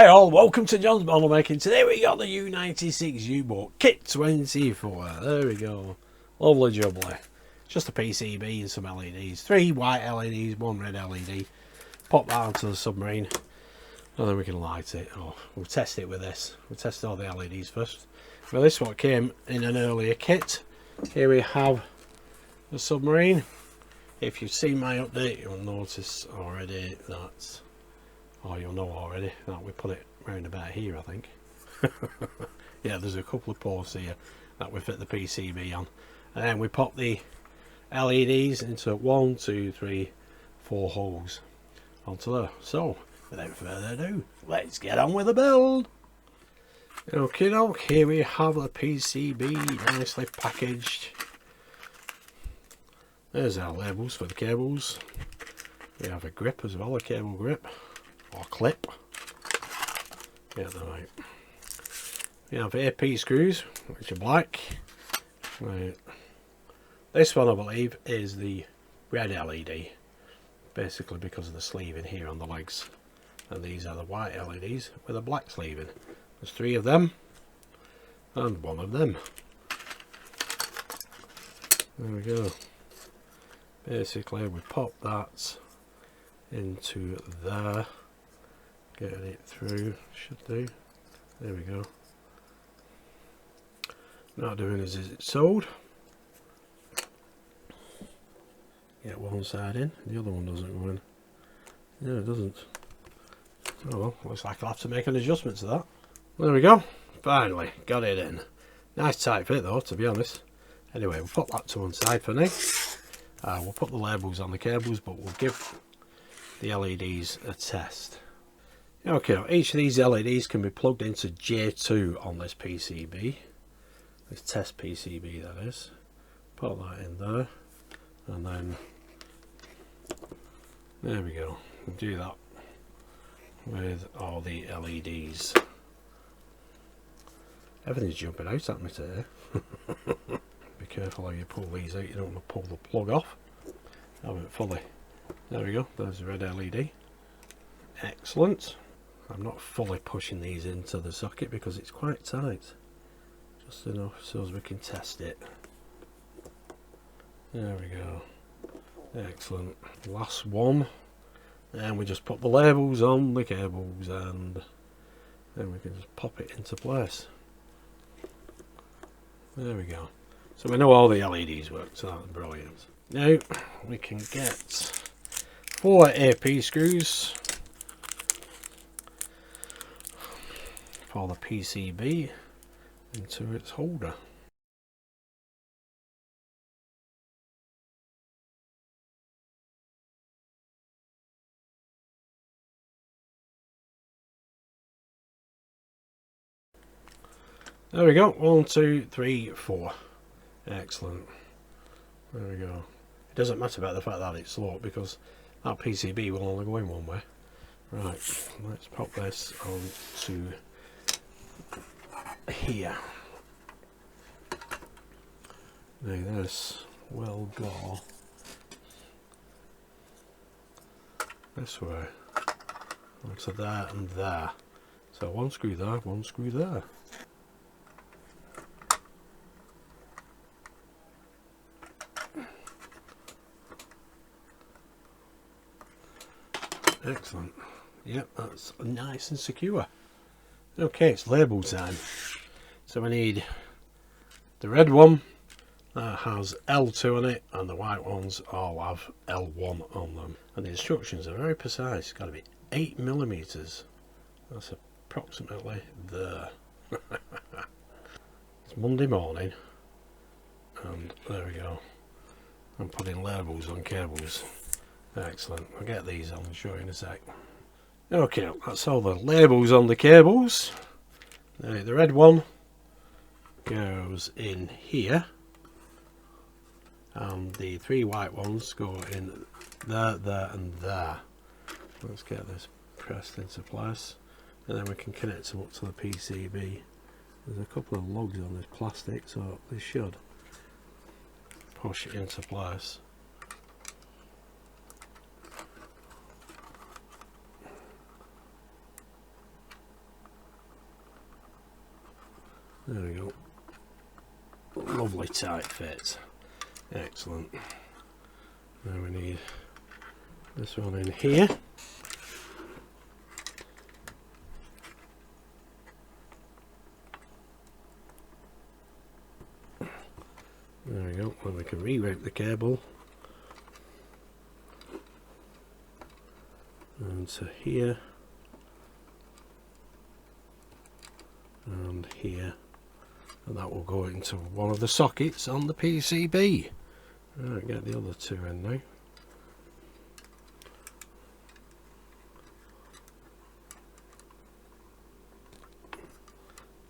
Hi all, welcome to John's Model Making. Today we got the U96 U boat kit 24. There we go. Lovely jubbly. Just a PCB and some LEDs. 3 white LEDs, 1 red LED. Pop that onto the submarine and then we can light it. Oh, we'll test it with this. We'll test all the LEDs first. Well, this one came in an earlier kit. Here we have the submarine. If you've seen my update, you'll notice already that, or you'll know already that we put it round about here, I think. Yeah, there's a couple of posts here that we fit the PCB on, and then we pop the LEDs into 1, 2, 3, 4 holes onto there. So without further ado, let's get on with the build. Okay, here we have the PCB nicely packaged. There's our labels for the cables. We have a grip as well, a cable grip or clip. Get that right. We have AP screws, which are black. Right. This one, I believe, is the red LED, basically because of the sleeving here on the legs. And these are the white LEDs with a black sleeving. There's 3 of them and 1 of them. There we go. Basically, we pop that into there. Getting it through, should do. There we go. Not doing as is it sold. Get one side in, the other one doesn't go in. No, it doesn't. Oh well, looks like I'll have to make an adjustment to that. There we go. Finally, got it in. Nice tight fit though, to be honest. Anyway, we'll put that to one side for now. We'll put the labels on the cables, but we'll give the LEDs a test. Okay, now each of these LEDs can be plugged into J2 on this PCB. This test PCB, that is. Put that in there, and then there we go. We'll do that with all the LEDs. Everything's jumping out at me today. Be careful how you pull these out, you don't want to pull the plug off. Have it fully. There we go, there's the red LED. Excellent. I'm not fully pushing these into the socket because it's quite tight. Just enough so as we can test it. There we go. Excellent. Last one. And we just put the labels on the cables and then we can just pop it into place. There we go. So we know all the LEDs work, so that's brilliant. Now we can get 4 AP screws for the PCB into its holder. There we go, 1, 2, 3, 4. Excellent. There we go. It doesn't matter about the fact that it's slow because that PCB will only go in one way. Right, let's pop this on to here. Now this will go this way. So there and there. So 1 screw there, 1 screw there. Excellent. Yep, that's nice and secure. Okay, it's label time. So we need the red one that has L2 on it, and the white ones all have L1 on them. And the instructions are very precise. It's got to be 8mm. That's approximately there. It's Monday morning, and there we go. I'm putting labels on cables. Excellent. I'll get these on and show you in a sec. Okay, that's all the labels on the cables. Now the red one goes in here, and the 3 white ones go in there, there and there. Let's get this pressed into place, and then we can connect them up to the PCB. There's a couple of lugs on this plastic, so this should push it into place. There we go. Lovely tight fit. Excellent. Now we need this one in here. There we go. And we can reroute the cable into here and here, and that will go into one of the sockets on the PCB. Right, get the other two in now.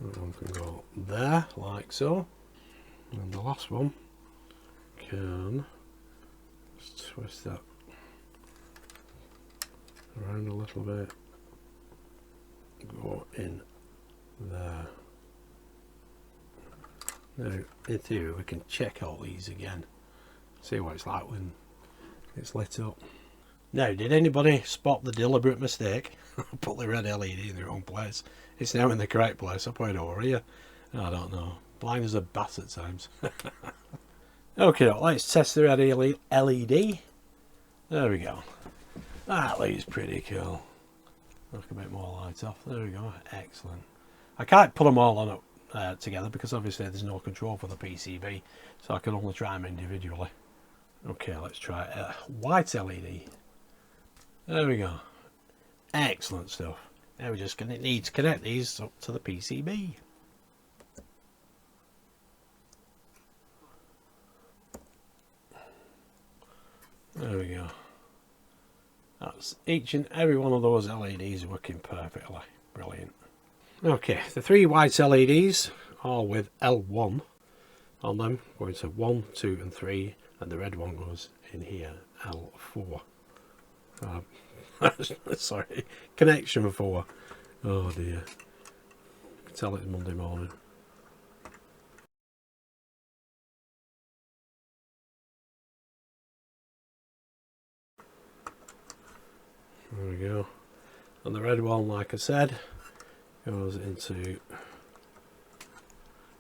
That one can go there, like so, and the last one can just twist that around a little bit, go in there. Now in theory we can check all these again, see what it's like when it's lit up. Now, did anybody spot the deliberate mistake? Put the red LED in the wrong place. It's now in the correct place. I put it over here. I don't know, blind as a bat at times. Okay, let's test the red LED. There we go. That looks pretty cool. Knock a bit more light off. There we go. Excellent. I can't put them all on together because obviously there's no control for the PCB, so I can only try them individually. Okay, let's try a white LED. There we go. Excellent stuff. Now we're just going to need to connect these up to the PCB. There we go. That's each and every one of those LEDs working perfectly. Brilliant. Okay, the three white LEDs, all with L1 on them, going to 1, 2 and 3, and the red one goes in here, L4. Sorry, connection 4. Oh dear. I can tell it's Monday morning. There we go. And the red one, like I said, goes into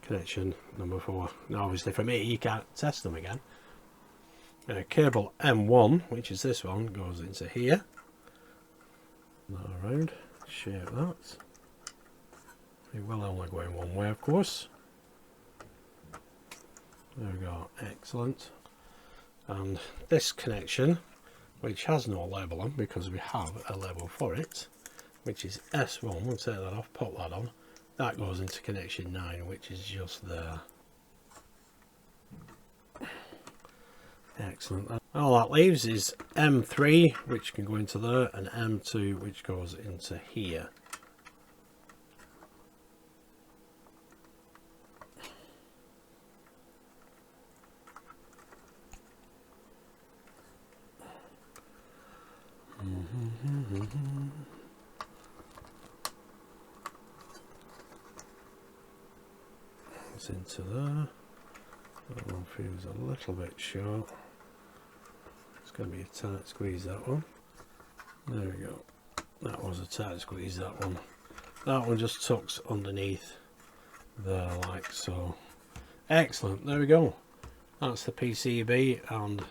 connection number 4. Now obviously for me you can't test them again. Cable M1, which is this one, goes into here. That around, shape that. It will only go in one way, of course. There we go, excellent. And this connection, which has no label on because we have a label for it, which is S1, we'll take that off, pop that on. That goes into connection 9, which is just there. Excellent. All that leaves is M3, which can go into there, and M2, which goes into here. It's into there. That one feels a little bit short. It's going to be a tight squeeze, that one. There we go. That was a tight squeeze, that one. That one just tucks underneath there like so. Excellent, there we go. That's the PCB and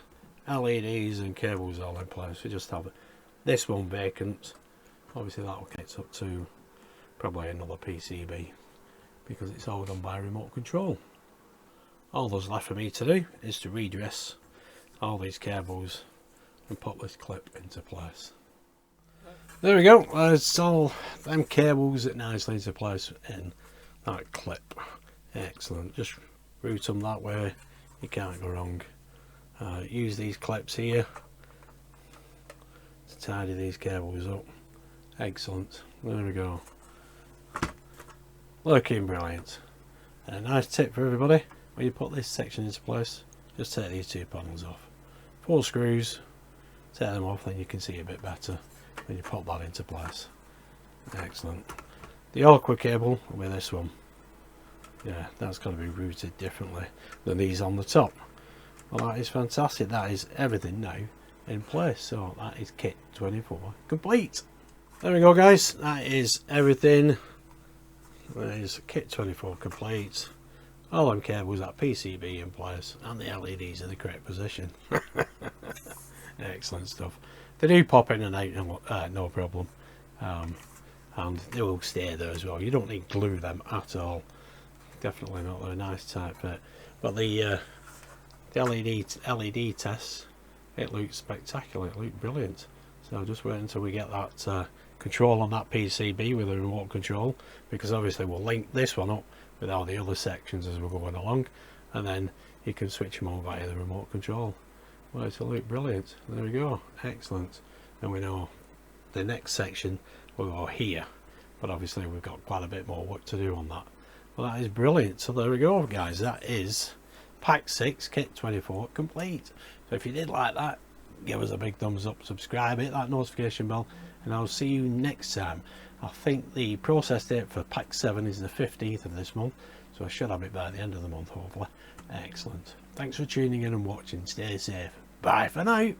LEDs and cables all in place. We just have this one vacant. Obviously that will connect up to probably another PCB because it's all done by remote control. All that's left for me to do is to redress all these cables and put this clip into place. There we go. It's all them cables that nicely into place in that clip. Excellent. Just route them that way. You can't go wrong. Use these clips here to tidy these cables up. Excellent. There we go. Looking brilliant. And a nice tip for everybody: when you put this section into place, just take these two panels off. 4 screws, take them off, then you can see a bit better when you pop that into place. Excellent. The awkward cable will be this one. Yeah, that's got to be routed differently than these on the top. Well, that is fantastic. That is everything now in place. So that is kit 24 complete. There we go, guys. That is everything there's kit 24 complete. All them cables, that PCB in place, and the LEDs in the correct position. Excellent stuff. They do pop in and out, no problem, and they will stay there as well. You don't need to glue them at all. Definitely not. They're a nice type fit. But the LED tests, it looks spectacular. It looks brilliant. So just wait until we get that control on that PCB with the remote control, because obviously we'll link this one up with all the other sections as we're going along, and then you can switch them on via the remote control. Well, it'll look brilliant. There we go. Excellent. And we know the next section will go here, but obviously we've got quite a bit more work to do on that. Well, that is brilliant. So there we go, guys. That is pack 6 kit 24 complete. So if you did like that, give us a big thumbs up, subscribe, hit that notification bell, and I'll see you next time. I think the process date for pack 7 is the 15th of this month, so I should have it by the end of the month, hopefully. Excellent. Thanks for tuning in and watching. Stay safe. Bye for now.